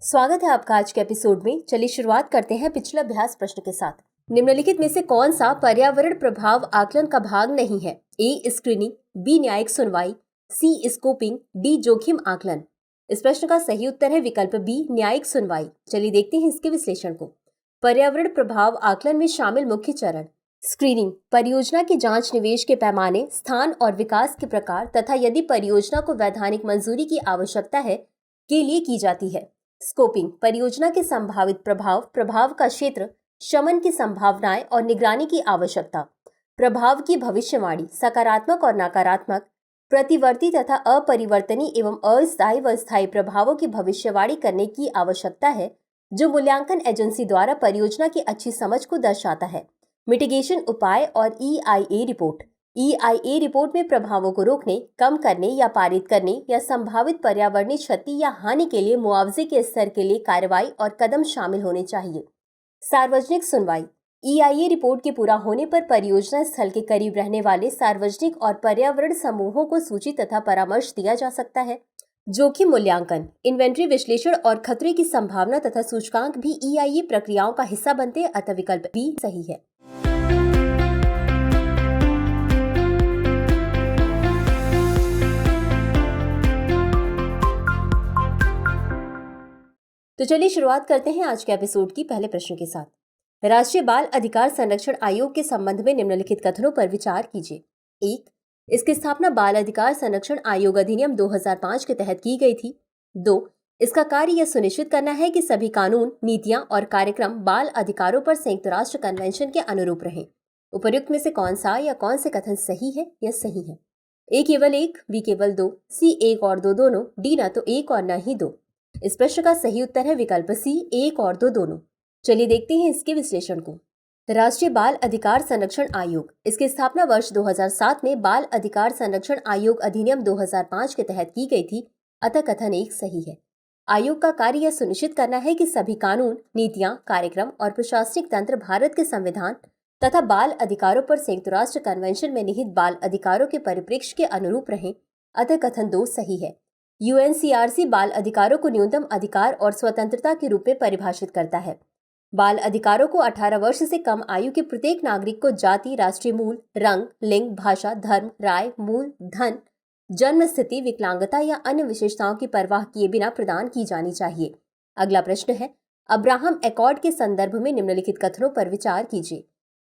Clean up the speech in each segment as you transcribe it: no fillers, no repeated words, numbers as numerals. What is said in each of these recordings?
स्वागत है आपका आज के एपिसोड में। चलिए शुरुआत करते हैं पिछला अभ्यास प्रश्न के साथ। निम्नलिखित में से कौन सा पर्यावरण प्रभाव आकलन का भाग नहीं है? ए स्क्रीनिंग, बी न्यायिक सुनवाई, सी स्कोपिंग, डी जोखिम आकलन। इस प्रश्न का सही उत्तर है विकल्प बी न्यायिक सुनवाई। चलिए देखते हैं इसके विश्लेषण को। पर्यावरण प्रभाव आकलन में शामिल मुख्य चरण। स्क्रीनिंग, परियोजना की जांच निवेश के पैमाने, स्थान और विकास के प्रकार तथा यदि परियोजना को वैधानिक मंजूरी की आवश्यकता है के लिए की जाती है। स्कोपिंग, परियोजना के संभावित प्रभाव, प्रभाव का क्षेत्र, शमन की संभावनाएं और निगरानी की आवश्यकता। प्रभाव की भविष्यवाणी, सकारात्मक और नकारात्मक, प्रतिवर्ती तथा अपरिवर्तनीय एवं अस्थायी व स्थायी प्रभावों की भविष्यवाणी करने की आवश्यकता है, जो मूल्यांकन एजेंसी द्वारा परियोजना की अच्छी समझ को दर्शाता है। मिटिगेशन उपाय और EIA रिपोर्ट। EIA रिपोर्ट में प्रभावों को रोकने, कम करने या पारित करने या संभावित पर्यावरणीय क्षति या हानि के लिए मुआवजे के स्तर के लिए कार्रवाई और कदम शामिल होने चाहिए। सार्वजनिक सुनवाई, EIA रिपोर्ट के पूरा होने पर परियोजना स्थल के करीब रहने वाले सार्वजनिक और पर्यावरण समूहों को सूची तथा परामर्श दिया जा सकता है। जोखिम मूल्यांकन, इन्वेंट्री विश्लेषण और खतरे की संभावना तथा सूचकांक भी EIA प्रक्रियाओं का हिस्सा बनते हैं, अतः विकल्प बी सही है। तो चलिए शुरुआत करते हैं आज के एपिसोड की पहले प्रश्न के साथ। राष्ट्रीय बाल अधिकार संरक्षण आयोग के संबंध में निम्नलिखित कथनों पर विचार कीजिए। 1. इसकी स्थापना बाल अधिकार संरक्षण आयोग अधिनियम 2005 के तहत की गई थी। 2. इसका कार्य यह सुनिश्चित करना है कि सभी कानून, नीतियां और कार्यक्रम बाल अधिकारों पर संयुक्त राष्ट्र कन्वेंशन के अनुरूप रहें। उपर्युक्त में से कौन सा या कौन से कथन सही है या सही है? ए केवल एक, बी केवल दो, सी एक और दो दोनों, डी ना तो एक और न ही दो। इस प्रश्न का सही उत्तर है विकल्प सी एक और दो दोनों। चलिए देखते हैं इसके विश्लेषण को। राष्ट्रीय बाल अधिकार संरक्षण आयोग, इसकी स्थापना वर्ष 2007 में बाल अधिकार संरक्षण आयोग अधिनियम 2005 के तहत की गई थी, अतः कथन एक सही है। आयोग का कार्य यह सुनिश्चित करना है कि सभी कानून, नीतियां, कार्यक्रम और प्रशासनिक तंत्र भारत के संविधान तथा बाल अधिकारों पर संयुक्त राष्ट्र कन्वेंशन में निहित बाल अधिकारों के परिप्रेक्ष्य के अनुरूप रहें, अतः कथन दो सही है। UNCRC बाल अधिकारों को न्यूनतम अधिकार और स्वतंत्रता के रूप में परिभाषित करता है। बाल अधिकारों को 18 वर्ष से कम आयु के प्रत्येक नागरिक को जाति, राष्ट्रीय मूल, रंग, लिंग, भाषा, धर्म, राय, मूल, धन, जन्म स्थिति, विकलांगता या अन्य विशेषताओं की परवाह किए बिना प्रदान की जानी चाहिए। अगला प्रश्न है, अब्राहम एकॉर्ड के संदर्भ में निम्नलिखित कथनों पर विचार कीजिए।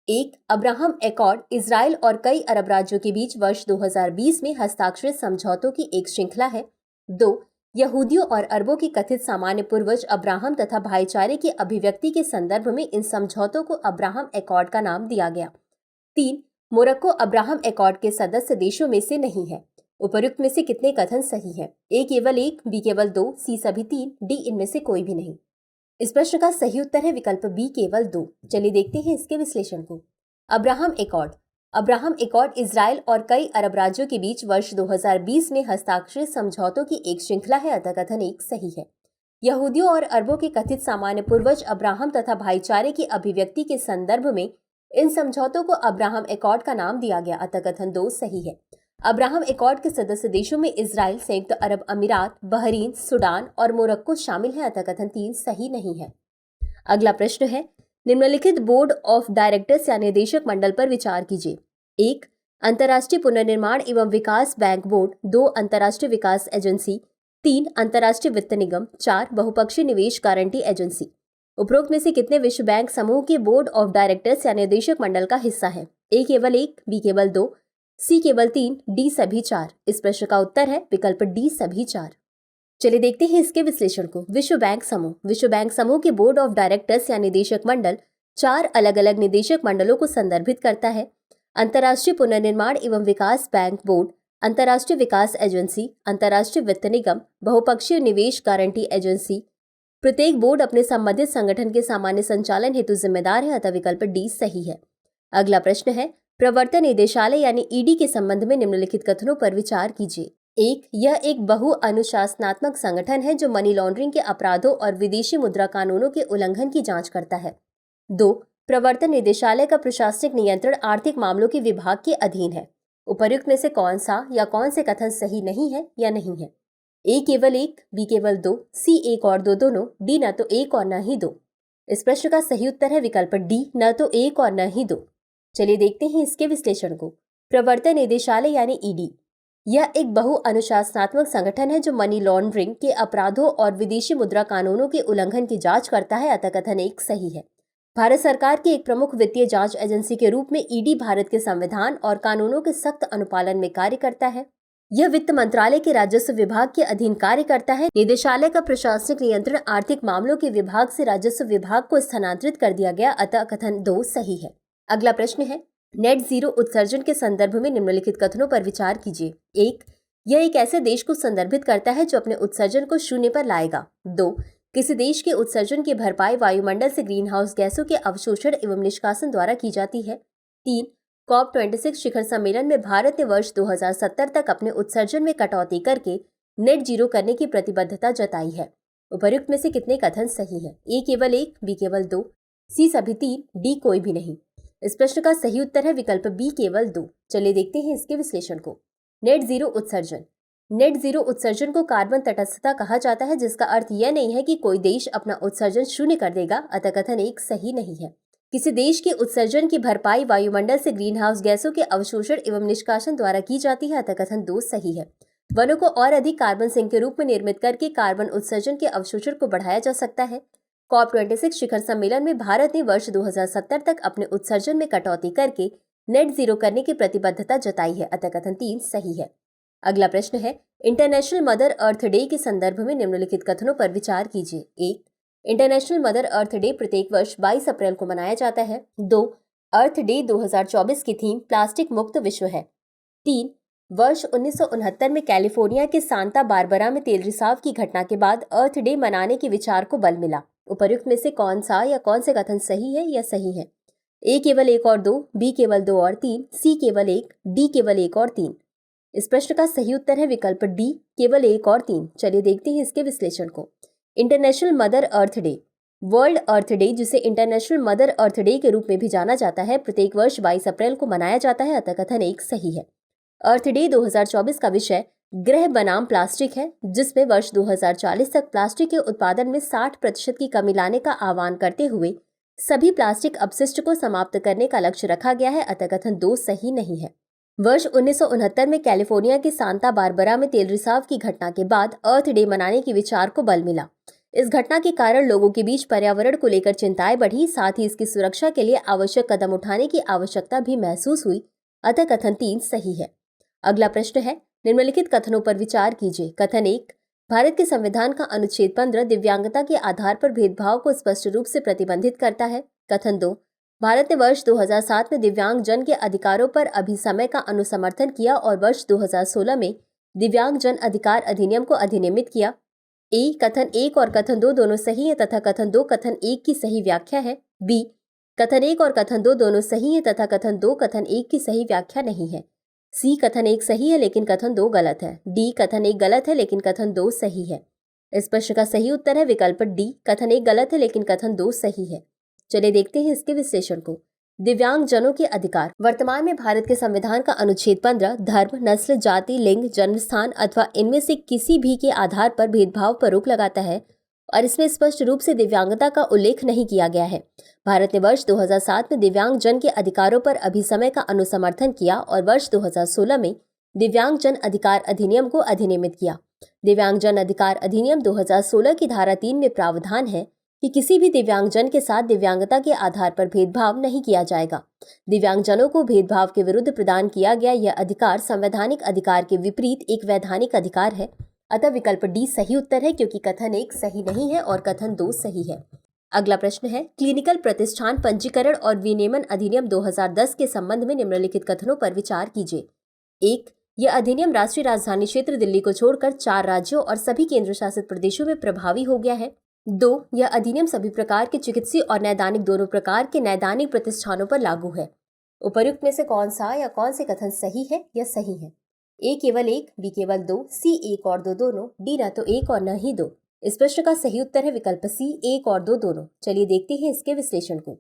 1. अब्राहम एकॉर्ड इजराइल और कई अरब राज्यों के बीच वर्ष 2020 में हस्ताक्षरित समझौतों की एक श्रृंखला है। 2. यहूदियों और अरबों की कथित सामान्य पूर्वज अब्राहम तथा भाईचारे की अभिव्यक्ति के संदर्भ में इन समझौतों को अब्राहम एकॉर्ड का नाम दिया गया। 3. मोरक्को अब्राहम एकॉर्ड के सदस्य देशों में से नहीं है। उपर्युक्त में से कितने कथन सही है? ए केवल एक, बी केवल दो, सी सभी तीन, डी इनमें से कोई भी नहीं। इस प्रश्न का सही उत्तर है विकल्प बी केवल दो। चलिए देखते हैं इसके विश्लेषण को। अब्राहम एकॉर्ड इजराइल और कई अरब राज्यों के बीच वर्ष 2020 में हस्ताक्षरित समझौतों की एक श्रृंखला है, अतः कथन एक सही है। यहूदियों और अरबों के कथित सामान्य पूर्वज अब्राहम तथा भाईचारे की अभिव्यक्ति के संदर्भ में इन समझौतों को अब्राहम एकॉर्ड का नाम दिया गया, अतः कथन दो सही है। अब्राहम एकॉर्ड के सदस्य देशों में इजराइल, संयुक्त अरब अमीरात, बहरीन, सूडान और मोरक्को शामिल है, अतः कथन तीन सही नहीं है। अगला प्रश्न है, निम्नलिखित बोर्ड ऑफ डायरेक्टर्स या निदेशक मंडल पर विचार कीजिए। 1. अंतर्राष्ट्रीय पुनर्निर्माण एवं विकास बैंक बोर्ड। 2. अंतर्राष्ट्रीय विकास एजेंसी। 3. अंतर्राष्ट्रीय वित्त निगम। 4. बहुपक्षीय निवेश गारंटी एजेंसी। उपरोक्त में से कितने विश्व बैंक समूह के बोर्ड ऑफ डायरेक्टर्स या निदेशक मंडल का हिस्सा है? ए केवल एक, बी केवल दो, सी केवल तीन, डी सभी चार। इस प्रश्न का उत्तर है विकल्प डी सभी चार। चलिए देखते हैं इसके विश्लेषण को। विश्व बैंक समूह के बोर्ड ऑफ डायरेक्टर्स या निदेशक मंडल 4 अलग अलग निदेशक मंडलों को संदर्भित करता है। अंतर्राष्ट्रीय पुनर्निर्माण एवं विकास बैंक बोर्ड, अंतर्राष्ट्रीय विकास एजेंसी, अंतर्राष्ट्रीय वित्त निगम, बहुपक्षीय निवेश गारंटी एजेंसी। प्रत्येक बोर्ड अपने संबंधित संगठन के सामान्य संचालन हेतु जिम्मेदार है, अतः विकल्प डी सही है। अगला प्रश्न है, प्रवर्तन निदेशालय यानी ईडी के संबंध में निम्नलिखित कथनों पर विचार कीजिए। 1. यह एक बहु अनुशासनात्मक संगठन है जो मनी लॉन्ड्रिंग के अपराधों और विदेशी मुद्रा कानूनों के उल्लंघन की जांच करता है। 2. प्रवर्तन निदेशालय का प्रशासनिक नियंत्रण आर्थिक मामलों के विभाग के अधीन है। उपर्युक्त में से कौन सा या कौन से कथन सही नहीं है या नहीं है? ए केवल एक, बी केवल दो, सी एक और दो दोनों, डी न तो एक और न ही दो। इस प्रश्न का सही उत्तर है विकल्प डी, न तो एक और न ही दो। चलिए देखते हैं इसके विश्लेषण को। प्रवर्तन निदेशालय यानी ईडी, यह एक बहु अनुशासनात्मक संगठन है जो मनी लॉन्ड्रिंग के अपराधों और विदेशी मुद्रा कानूनों के उल्लंघन की जांच करता है। अतः कथन एक सही है। भारत सरकार की एक प्रमुख वित्तीय जांच एजेंसी के रूप में ईडी भारत के संविधान और कानूनों के सख्त अनुपालन में कार्य करता है। यह वित्त मंत्रालय के राजस्व विभाग के अधीन कार्य करता है। निदेशालय का प्रशासनिक नियंत्रण आर्थिक मामलों के विभाग से राजस्व विभाग को स्थानांतरित कर दिया गया। अतः कथन दो सही है। अगला प्रश्न है, नेट जीरो उत्सर्जन के संदर्भ में निम्नलिखित कथनों पर विचार कीजिए। एक, यह एक ऐसे देश को संदर्भित करता है जो अपने उत्सर्जन को शून्य पर लाएगा। दो, किसी देश के उत्सर्जन की भरपाई वायुमंडल से ग्रीन हाउस गैसों के अवशोषण एवं निष्कासन द्वारा की जाती है। तीन, COP26 शिखर सम्मेलन में भारत ने वर्ष 2070 तक अपने उत्सर्जन में कटौती करके नेट जीरो करने की प्रतिबद्धता जताई है। उपर्युक्त में से कितने कथन सही हैं? ए केवल एक, बी केवल दो, सी सभी तीन, डी कोई भी नहीं। इस प्रश्न का सही उत्तर है विकल्प बी केवल दो। चलिए देखते हैं इसके विश्लेषण को। नेट जीरो उत्सर्जन, नेट जीरो उत्सर्जन को कार्बन तटस्थता कहा जाता है, जिसका अर्थ यह नहीं है कि कोई देश अपना उत्सर्जन शून्य कर देगा। अतः कथन एक सही नहीं है। किसी देश के उत्सर्जन की भरपाई वायुमंडल से ग्रीन हाउस गैसों के अवशोषण एवं निष्कासन द्वारा की जाती है। अतः कथन दो सही है। वनों को और अधिक कार्बन सिंक के रूप में निर्मित करके कार्बन उत्सर्जन के अवशोषण को बढ़ाया जा सकता है। COP26 शिखर सम्मेलन में भारत ने वर्ष 2070 तक अपने उत्सर्जन में कटौती करके नेट जीरो करने की प्रतिबद्धता जताई है। अतः कथन तीन सही है। अगला प्रश्न है, इंटरनेशनल मदर अर्थ डे के संदर्भ में निम्नलिखित कथनों पर विचार कीजिए। एक, इंटरनेशनल मदर अर्थ डे प्रत्येक वर्ष 22 अप्रैल को मनाया जाता है। दो, अर्थ डे 2024 की थीम प्लास्टिक मुक्त विश्व है। तीन, वर्ष 1969 में कैलिफोर्निया के सांता बारबरा में तेल रिसाव की घटना के बाद अर्थ डे मनाने के विचार को बल मिला। उपर्युक्त में से कौन सा या कौन से कथन सही है या सही है? ए केवल एक और दो, बी केवल दो और तीन, सी केवल एक, डी केवल एक और तीन। इस प्रश्न का सही उत्तर है विकल्प डी केवल एक और तीन। चलिए देखते हैं इसके विश्लेषण को। International mother earth day, world earth day जिसे इंटरनेशनल मदर अर्थ डे के रूप में भी जाना जाता है, प्रत्येक वर्ष 22 अप्रैल को मनाया जाता है। अतः कथन एक सही है। अर्थ डे 2024 का विषय ग्रह बनाम प्लास्टिक है, जिसमें वर्ष 2040 तक प्लास्टिक के उत्पादन में 60% की कमी लाने का आह्वान करते हुए सभी प्लास्टिक अपशिष्ट को समाप्त करने का लक्ष्य रखा गया है। अतः कथन दो सही नहीं है। वर्ष 1969 में कैलिफोर्निया के सांता बारबरा में तेल रिसाव की घटना के बाद अर्थ डे मनाने के विचार को बल मिला। इस घटना के कारण लोगों के बीच पर्यावरण को लेकर चिंताएं बढ़ी, साथ ही इसकी सुरक्षा के लिए आवश्यक कदम उठाने की आवश्यकता भी महसूस हुई। अतः कथन तीन सही है। अगला प्रश्न है, निम्नलिखित कथनों पर विचार कीजिए। कथन एक, भारत के संविधान का अनुच्छेद 15 दिव्यांगता के आधार पर भेदभाव को स्पष्ट रूप से प्रतिबंधित करता है। कथन दो, भारत ने वर्ष 2007 में दिव्यांग जन के अधिकारों पर अभिसमय का अनुसमर्थन किया और वर्ष 2016 में दिव्यांग जन अधिकार अधिनियम को अधिनियमित किया। ए, कथन एक और कथन दो दोनों सही है तथा कथन दो कथन एक की सही व्याख्या है। बी, कथन एक और कथन दो दोनों सही है तथा कथन दो कथन एक की सही व्याख्या नहीं है। सी, कथन एक सही है लेकिन कथन दो गलत है। डी, कथन एक गलत है लेकिन कथन दो सही है। इस प्रश्न का सही उत्तर है विकल्प डी, कथन एक गलत है लेकिन कथन दो सही है। चलिए देखते हैं इसके विश्लेषण को। दिव्यांग जनों के अधिकार, वर्तमान में भारत के संविधान का अनुच्छेद 15 धर्म, नस्ल, जाति, लिंग, जन्म स्थान अथवा इनमें से किसी भी के आधार पर भेदभाव पर रोक लगाता है और इसमें स्पष्ट रूप से दिव्यांगता का उल्लेख नहीं किया गया है। भारत ने वर्ष 2007 में दिव्यांग जन के अधिकारों पर अभिसमय का अनुसमर्थन किया और वर्ष 2016 में दिव्यांग जन अधिकार अधिनियम को अधिनियमित किया। दिव्यांग जन अधिकार अधिनियम 2016 की धारा 3 में प्रावधान है कि किसी भी दिव्यांगजन के साथ दिव्यांगता के आधार पर भेदभाव नहीं किया जाएगा। दिव्यांगजनों को भेदभाव के विरुद्ध प्रदान किया गया यह अधिकार संवैधानिक अधिकार के विपरीत एक वैधानिक अधिकार है। अतः विकल्प डी सही उत्तर है, क्योंकि कथन एक सही नहीं है और कथन दो सही है। अगला प्रश्न है, क्लिनिकल प्रतिष्ठान पंजीकरण और विनियमन अधिनियम 2010 के संबंध में निम्नलिखित कथनों पर विचार कीजिए। एक, यह अधिनियम राष्ट्रीय राजधानी क्षेत्र दिल्ली को छोड़कर 4 राज्यों और सभी केंद्र शासित प्रदेशों में प्रभावी हो गया है। 2, यह अधिनियम सभी प्रकार के चिकित्सीय और नैदानिक दोनों प्रकार के नैदानिक प्रतिष्ठानों पर लागू है। उपर्युक्त में से कौन सा या कौन से कथन सही है या सही है? ए केवल एक, बी केवल दो, सी एक और दो दोनों, डी न तो एक और न ही दो। इस प्रश्न का सही उत्तर है विकल्प सी, एक और दो दोनों। चलिए देखते हैं इसके विश्लेषण को।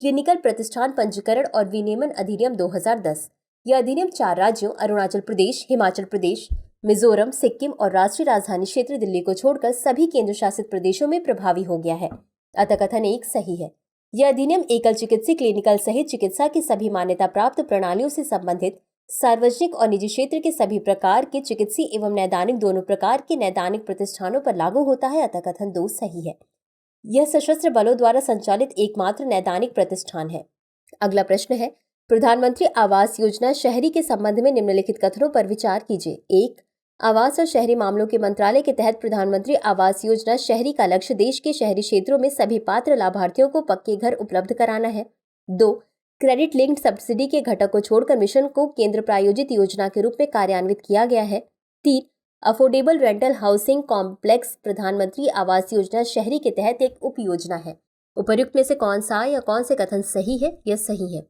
क्लिनिकल प्रतिष्ठान पंजीकरण और विनियमन अधिनियम 2010, यह अधिनियम 4 राज्यों अरुणाचल प्रदेश, हिमाचल प्रदेश, मिजोरम, सिक्किम और राष्ट्रीय राजधानी क्षेत्र दिल्ली को छोड़कर सभी केंद्र शासित प्रदेशों में प्रभावी हो गया है। अतः कथन 1 सही है। यह अधिनियम एकल चिकित्सीय क्लिनिकल सहित चिकित्सा की सभी मान्यता प्राप्त प्रणालियों से संबंधित सार्वजनिक और निजी क्षेत्र के सभी प्रकार के चिकित्सीय एवं नैदानिक दोनों प्रकार के नैदानिक प्रतिष्ठानों पर लागू होता है। अतः कथन 2 सही है। यह सशस्त्र बलों द्वारा संचालित एकमात्र नैदानिक प्रतिष्ठान है। अगला प्रश्न है, प्रधानमंत्री आवास योजना शहरी के संबंध में निम्नलिखित कथनों पर विचार कीजिए। 1. आवास और शहरी मामलों के मंत्रालय के तहत प्रधानमंत्री आवास योजना शहरी का लक्ष्य देश के शहरी क्षेत्रों में सभी पात्र लाभार्थियों को पक्के घर उपलब्ध कराना है। 2. क्रेडिट लिंक्ड सब्सिडी के घटक को छोड़कर मिशन को केंद्र प्रायोजित योजना के रूप में कार्यान्वित किया गया है। 3. अफोर्डेबल रेंटल हाउसिंग कॉम्प्लेक्स प्रधानमंत्री आवास योजना शहरी के तहत एक उप योजना है। उपर्युक्त में से कौन सा या कौन से कथन सही है? यह सही है।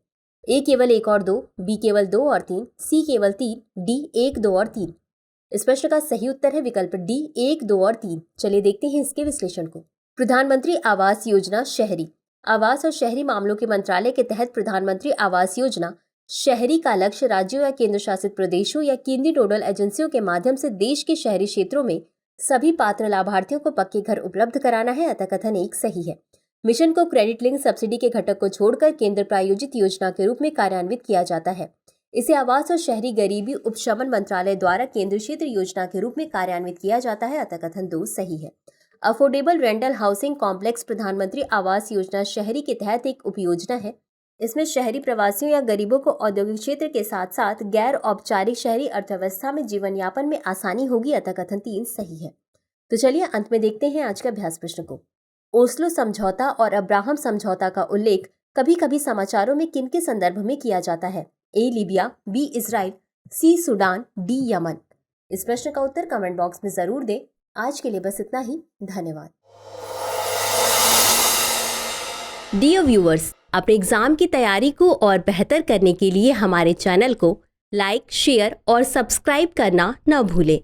ए केवल 1 और 2, बी केवल 2 और 3, सी केवल 3, डी 1, 2 और 3। इस प्रश्न का सही उत्तर है विकल्प डी 1, 2 और 3। चलिए देखते हैं इसके विश्लेषण को। प्रधानमंत्री आवास योजना शहरी। आवास और शहरी मामलों के मंत्रालय के तहत प्रधानमंत्री आवास योजना शहरी का लक्ष्य राज्यों या केंद्र शासित प्रदेशों या केंद्रीय नोडल एजेंसियों के माध्यम से देश के शहरी क्षेत्रों में सभी पात्र लाभार्थियों को पक्के घर उपलब्ध कराना है। अतः कथन 1 सही है। मिशन को क्रेडिट लिंक सब्सिडी के घटक को छोड़कर केंद्र प्रायोजित योजना के रूप में कार्यान्वित किया जाता है। इसे आवास और शहरी गरीबी उपशमन मंत्रालय द्वारा केंद्र क्षेत्र योजना के रूप में कार्यान्वित किया जाता है। अतः कथन 2 सही है। अफोर्डेबल रेंटल हाउसिंग कॉम्प्लेक्स प्रधानमंत्री आवास योजना शहरी के तहत एक उपयोजना है। इसमें शहरी प्रवासियों या गरीबों को औद्योगिक क्षेत्र के साथ साथ गैर औपचारिक शहरी अर्थव्यवस्था में जीवन यापन में आसानी होगी। अतः कथन 3 सही है। तो चलिए अंत में देखते हैं आज के अभ्यास प्रश्न को। ओस्लो समझौता और अब्राहम समझौता का उल्लेख कभी कभी समाचारों में किन के संदर्भ में किया जाता है? ए लीबिया, बी इजराइल, सी सूडान, डी यमन। इस प्रश्न का उत्तर कमेंट बॉक्स में जरूर दें। आज के लिए बस इतना ही। धन्यवाद। डियर व्यूअर्स, अपने एग्जाम की तैयारी को और बेहतर करने के लिए हमारे चैनल को लाइक, शेयर और सब्सक्राइब करना न भूलें।